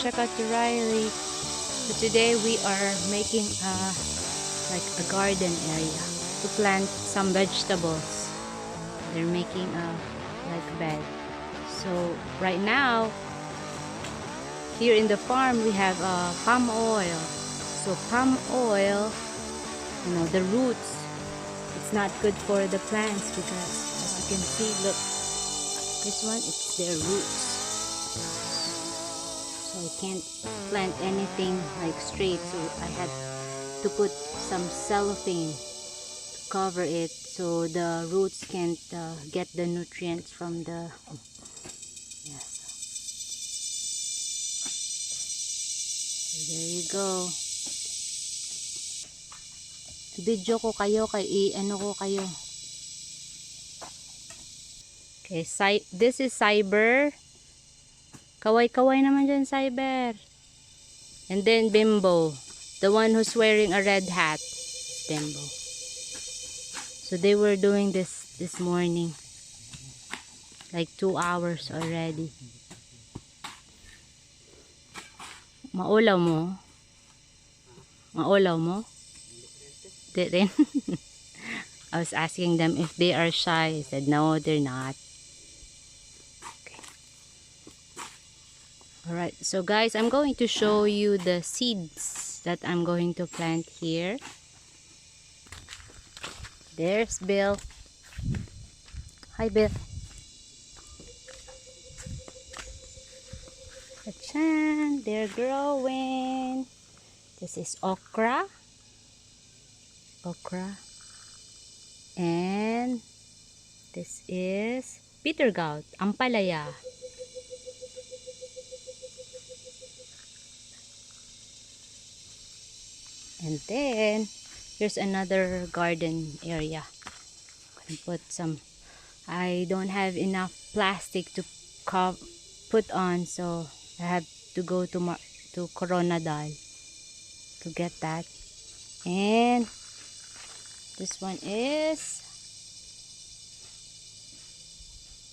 Check Out the Riley. So today we are making like a garden area to plant some vegetables. They're making a like bed. So right now here in the farm we have palm oil. So palm oil, you know, the roots, it's not good for the plants because as you can see, look, this one, it's their roots. So I can't plant anything like straight, so I had to put some cellophane to cover it so the roots can't get the nutrients from the yes. So there you go. Video ko kayo kay ano ko kayo. Okay, this is Cyber. Kaway-kaway naman dyan, Cyber. And then Bimbo, the one who's wearing a red hat. Bimbo. So they were doing this morning. Like 2 hours already. Maulaw mo? Maulaw mo? Di rin. I was asking them if they are shy. I said, no, they're not. Alright, so guys, I'm going to show you the seeds that I'm going to plant here. There's Bill. Hi, Bill. Jhen, they're growing. This is okra. Okra. And this is bitter gourd, ampalaya. And then here's another garden area. I'm gonna put some. I don't have enough plastic to put on, so I have to go to Koronadal to get that. And this one is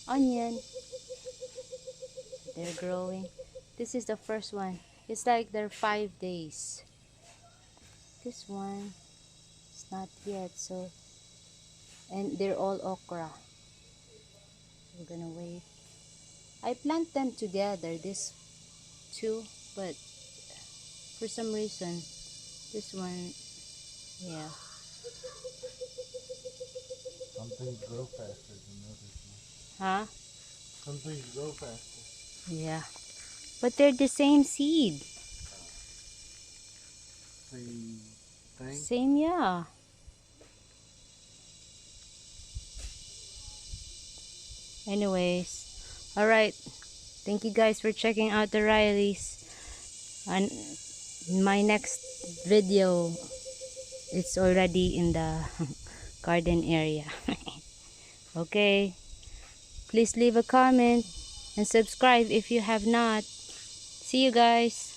onion. They're growing. This is the first one. It's like they're 5 days. This one is not yet, so, and they're all okra. We're gonna wait. I plant them together, this two, but for some reason this one, yeah. Some things grow faster than others. Huh? Some things grow faster. Yeah, but they're the same seed. Same thing? Same, yeah. Anyways, alright. Thank you guys for checking out the Rileys. And my next video, it's already in the garden area. Okay. Please leave a comment and subscribe if you have not. See you guys.